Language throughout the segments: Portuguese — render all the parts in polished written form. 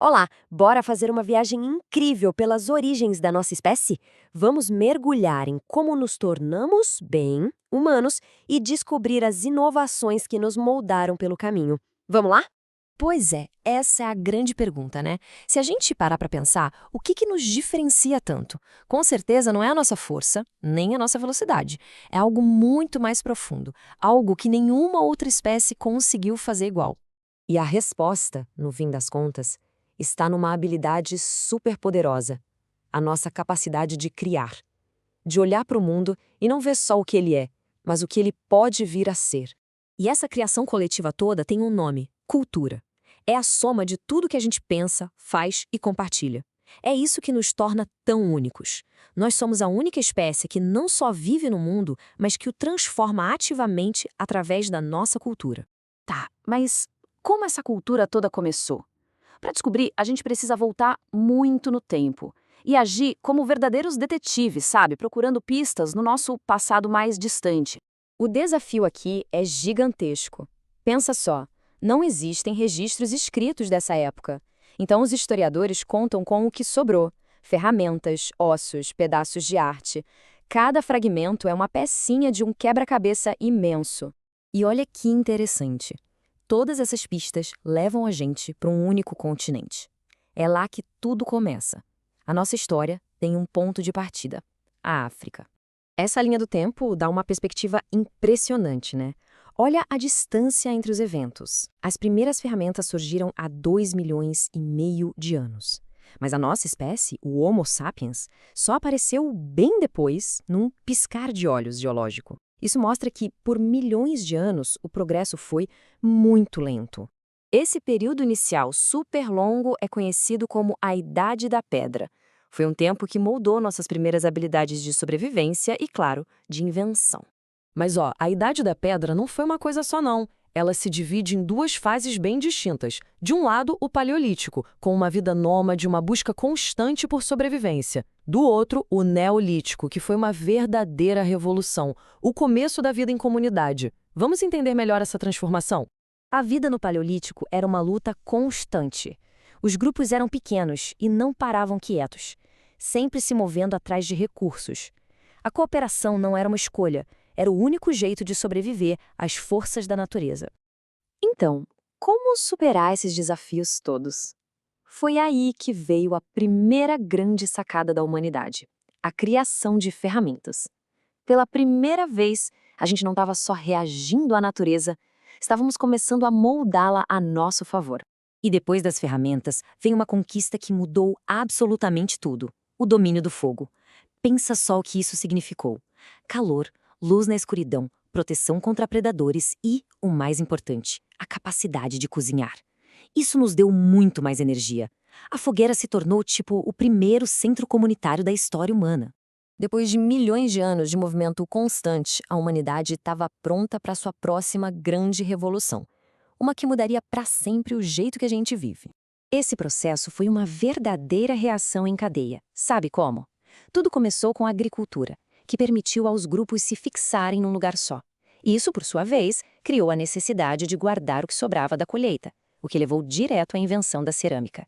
Olá, bora fazer uma viagem incrível pelas origens da nossa espécie? Vamos mergulhar em como nos tornamos, bem, humanos e descobrir as inovações que nos moldaram pelo caminho. Vamos lá? Pois é, essa é a grande pergunta, né? Se a gente parar para pensar, o que nos diferencia tanto? Com certeza não é a nossa força, nem a nossa velocidade. É algo muito mais profundo, algo que nenhuma outra espécie conseguiu fazer igual. E a resposta, no fim das contas, está numa habilidade superpoderosa: a nossa capacidade de criar, de olhar para o mundo e não ver só o que ele é, mas o que ele pode vir a ser. E essa criação coletiva toda tem um nome: cultura. É a soma de tudo que a gente pensa, faz e compartilha. É isso que nos torna tão únicos. Nós somos a única espécie que não só vive no mundo, mas que o transforma ativamente através da nossa cultura. Tá, mas como essa cultura toda começou? Para descobrir, a gente precisa voltar muito no tempo e agir como verdadeiros detetives, sabe? Procurando pistas no nosso passado mais distante. O desafio aqui é gigantesco. Pensa só, não existem registros escritos dessa época. Então os historiadores contam com o que sobrou: ferramentas, ossos, pedaços de arte. Cada fragmento é uma pecinha de um quebra-cabeça imenso. E olha que interessante. Todas essas pistas levam a gente para um único continente. É lá que tudo começa. A nossa história tem um ponto de partida: a África. Essa linha do tempo dá uma perspectiva impressionante, né? Olha a distância entre os eventos. As primeiras ferramentas surgiram há 2,5 milhões de anos. Mas a nossa espécie, o Homo sapiens, só apareceu bem depois, num piscar de olhos geológico. Isso mostra que, por milhões de anos, o progresso foi muito lento. Esse período inicial super longo é conhecido como a Idade da Pedra. Foi um tempo que moldou nossas primeiras habilidades de sobrevivência e, claro, de invenção. Mas ó, a Idade da Pedra não foi uma coisa só não. Ela se divide em duas fases bem distintas. De um lado, o Paleolítico, com uma vida nômade e uma busca constante por sobrevivência. Do outro, o Neolítico, que foi uma verdadeira revolução, o começo da vida em comunidade. Vamos entender melhor essa transformação? A vida no Paleolítico era uma luta constante. Os grupos eram pequenos e não paravam quietos, sempre se movendo atrás de recursos. A cooperação não era uma escolha, era o único jeito de sobreviver às forças da natureza. Então, como superar esses desafios todos? Foi aí que veio a primeira grande sacada da humanidade: a criação de ferramentas. Pela primeira vez, a gente não estava só reagindo à natureza, estávamos começando a moldá-la a nosso favor. E depois das ferramentas, vem uma conquista que mudou absolutamente tudo: o domínio do fogo. Pensa só o que isso significou: calor, luz na escuridão, proteção contra predadores e, o mais importante, a capacidade de cozinhar. Isso nos deu muito mais energia. A fogueira se tornou tipo o primeiro centro comunitário da história humana. Depois de milhões de anos de movimento constante, a humanidade estava pronta para sua próxima grande revolução. Uma que mudaria para sempre o jeito que a gente vive. Esse processo foi uma verdadeira reação em cadeia. Sabe como? Tudo começou com a agricultura, que permitiu aos grupos se fixarem num lugar só. Isso, por sua vez, criou a necessidade de guardar o que sobrava da colheita, o que levou direto à invenção da cerâmica.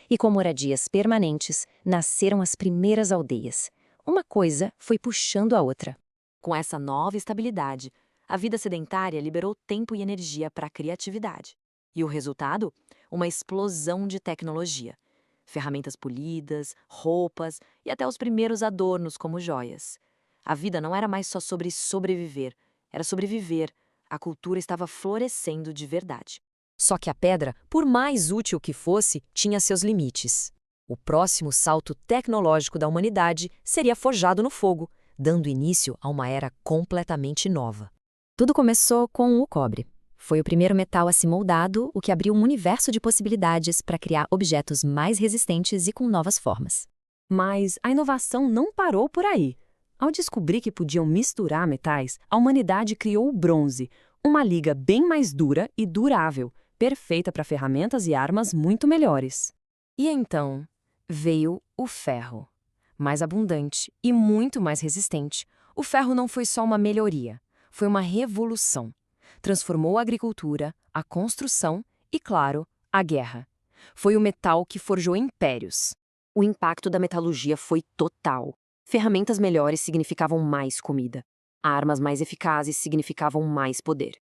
E com moradias permanentes, nasceram as primeiras aldeias. Uma coisa foi puxando a outra. Com essa nova estabilidade, a vida sedentária liberou tempo e energia para a criatividade. E o resultado? Uma explosão de tecnologia. Ferramentas polidas, roupas e até os primeiros adornos como joias. A vida não era mais só sobre sobreviver, era sobreviver. A cultura estava florescendo de verdade. Só que a pedra, por mais útil que fosse, tinha seus limites. O próximo salto tecnológico da humanidade seria forjado no fogo, dando início a uma era completamente nova. Tudo começou com o cobre. Foi o primeiro metal a ser moldado, o que abriu um universo de possibilidades para criar objetos mais resistentes e com novas formas. Mas a inovação não parou por aí. Ao descobrir que podiam misturar metais, a humanidade criou o bronze, uma liga bem mais dura e durável, perfeita para ferramentas e armas muito melhores. E então veio o ferro. Mais abundante e muito mais resistente, o ferro não foi só uma melhoria, foi uma revolução. Transformou a agricultura, a construção e, claro, a guerra. Foi o metal que forjou impérios. O impacto da metalurgia foi total. Ferramentas melhores significavam mais comida. Armas mais eficazes significavam mais poder.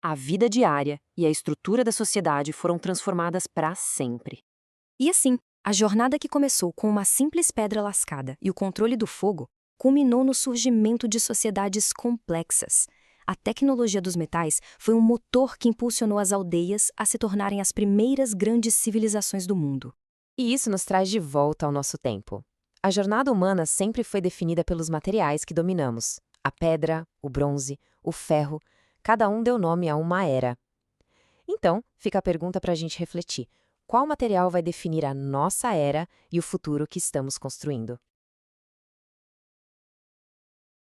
A vida diária e a estrutura da sociedade foram transformadas para sempre. E assim, a jornada que começou com uma simples pedra lascada e o controle do fogo, culminou no surgimento de sociedades complexas. A tecnologia dos metais foi um motor que impulsionou as aldeias a se tornarem as primeiras grandes civilizações do mundo. E isso nos traz de volta ao nosso tempo. A jornada humana sempre foi definida pelos materiais que dominamos. A pedra, o bronze, o ferro, cada um deu nome a uma era. Então, fica a pergunta para a gente refletir. Qual material vai definir a nossa era e o futuro que estamos construindo?